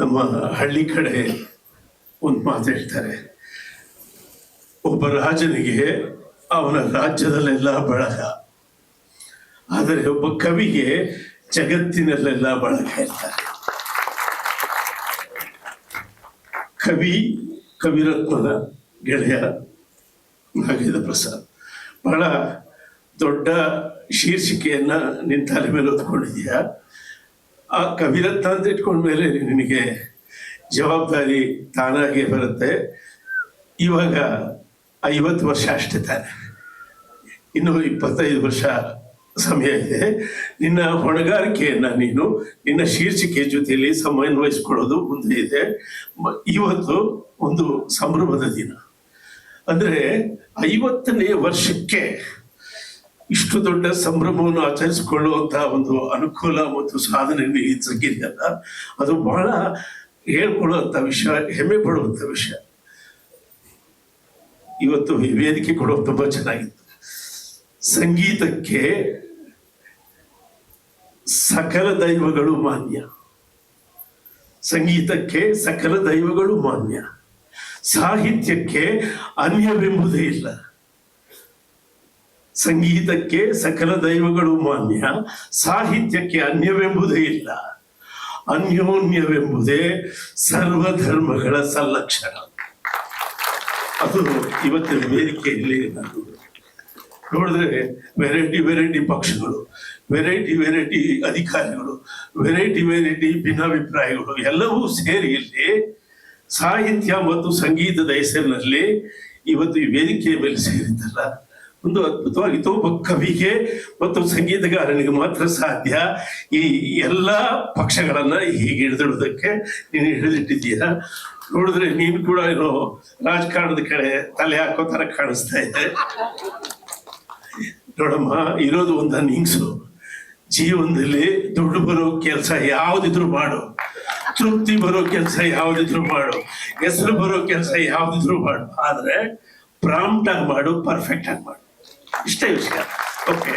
ನಮ್ಮ ಹಳ್ಳಿ ಕಡೆ ಒಂದು ಮಾತು ಹೇಳ್ತಾರೆ, ಒಬ್ಬ ರಾಜನಿಗೆ ಅವನ ರಾಜ್ಯದಲ್ಲೆಲ್ಲ ಬಳಗ, ಆದರೆ ಒಬ್ಬ ಕವಿಗೆ ಜಗತ್ತಿನಲ್ಲೆಲ್ಲ ಬಳಗ ಹೇಳ್ತಾರೆ. ಕವಿರತ್ನದ ಗೆಳೆಯ ನಾಗೇಂದ್ರ ಪ್ರಸಾದ್, ಬಹಳ ದೊಡ್ಡ ಶೀರ್ಷಿಕೆಯನ್ನ ನಿನ್ನ ತಲೆ ಮೇಲೆ ಹೊತ್ಕೊಂಡಿದೀಯ. ಆ ಕವಿರತ್ನ ಅಂತ ಇಟ್ಕೊಂಡ್ಮೇಲೆ ನಿನಗೆ ಜವಾಬ್ದಾರಿ ತಾನಾಗೆ ಬರುತ್ತೆ. ಇವಾಗ 50 ವರ್ಷ ಅಷ್ಟೇ ತಾನೆ, ಇನ್ನು 25 ವರ್ಷ ಸಮಯ ಇದೆ. ನಿನ್ನ ಹೊಣೆಗಾರಿಕೆಯನ್ನ ನೀನು ನಿನ್ನ ಶೀರ್ಷಿಕೆ ಜೊತೆಯಲ್ಲಿ ಸಮನ್ವಯಿಸ್ಕೊಳ್ಳೋದು ಮುಂದೆ ಇದೆ. ಇವತ್ತು ಒಂದು ಸಂಭ್ರಮದ ದಿನ. ಅಂದ್ರೆ 50ನೇ ವರ್ಷಕ್ಕೆ ಇಷ್ಟು ದೊಡ್ಡ ಸಂಭ್ರಮವನ್ನು ಆಚರಿಸಿಕೊಳ್ಳುವಂತಹ ಒಂದು ಅನುಕೂಲ ಮತ್ತು ಸಾಧನೆ ಸಿಕ್ಕಿದೆಯಲ್ಲ, ಅದು ಬಹಳ ಹೇಳ್ಕೊಳ್ಳುವಂತ ವಿಷಯ, ಹೆಮ್ಮೆ ಪಡುವಂತ ವಿಷಯ. ಇವತ್ತು ಈ ವೇದಿಕೆ ಕೊಡೋದು ತುಂಬಾ ಚೆನ್ನಾಗಿತ್ತು. ಸಂಗೀತಕ್ಕೆ ಸಕಲ ದೈವಗಳು ಮಾನ್ಯ, ಸಂಗೀತಕ್ಕೆ ಸಕಲ ದೈವಗಳು ಮಾನ್ಯ, ಸಾಹಿತ್ಯಕ್ಕೆ ಅನ್ಯವೆಂಬುದೇ ಇಲ್ಲ. ಸಂಗೀತಕ್ಕೆ ಸಕಲ ದೈವಗಳು ಮಾನ್ಯ, ಸಾಹಿತ್ಯಕ್ಕೆ ಅನ್ಯವೆಂಬುದೇ ಇಲ್ಲ. ಅನ್ಯೋನ್ಯವೆಂಬುದೇ ಸರ್ವಧರ್ಮಗಳ ಸಲ್ಲಕ್ಷಣ. ಅದು ಇವತ್ತಿನ ವೇದಿಕೆಯಲ್ಲಿ ನಾನು ನೋಡಿದ್ರೆ ವೆರೈಟಿ ಪಕ್ಷಗಳು, ವೆರೈಟಿ ಅಧಿಕಾರಿಗಳು, ವೆರೈಟಿ ಭಿನ್ನಾಭಿಪ್ರಾಯಗಳು ಎಲ್ಲವೂ ಸೇರಿ ಇಲ್ಲಿ ಸಾಹಿತ್ಯ ಮತ್ತು ಸಂಗೀತದ ಹೆಸರಿನಲ್ಲಿ ಇವತ್ತು ಈ ವೇದಿಕೆಯ ಮೇಲೆ ಸೇರಿದ್ದಲ್ಲ, ಒಂದು ಅದ್ಭುತವಾಗಿತ್ತು. ಒಬ್ಬ ಕವಿಗೆ ಮತ್ತು ಸಂಗೀತಗಾರನಿಗೆ ಮಾತ್ರ ಸಾಧ್ಯ ಈ ಎಲ್ಲ ಪಕ್ಷಗಳನ್ನ ಹೀಗೆ ಹಿಡಿದಿಡೋದಕ್ಕೆ ನೀನು ಹಿಡಿದಿಟ್ಟಿದ್ದೀಯ. ನೋಡಿದ್ರೆ ನೀನು ಕೂಡ ಏನೋ ರಾಜಕಾರಣದ ಕಡೆ ತಲೆ ಹಾಕೋ ತರ ಕಾಣಿಸ್ತಾ ಇದೆ. ನೋಡಮ್ಮ, ಇರೋದು ಒಂದು ಹಿಂಗ್ಸು. ಜೀವನದಲ್ಲಿ ದುಡ್ಡು ಬರೋ ಕೆಲಸ ಯಾವ್ದಿದ್ರು ಮಾಡು, ತೃಪ್ತಿ ಬರೋ ಕೆಲಸ ಯಾವ್ದಿದ್ರು ಮಾಡು, ಹೆಸರು ಬರೋ ಕೆಲಸ ಯಾವ್ದಿದ್ರು ಮಾಡು, ಆದ್ರೆ ಪ್ರಾಂಪ್ಟ್ ಆಗಿ ಮಾಡು, ಪರ್ಫೆಕ್ಟ್ ಆಗಿ ಮಾಡು. ಇಷ್ಟೇ ವಿಷಯ. ಓಕೆ.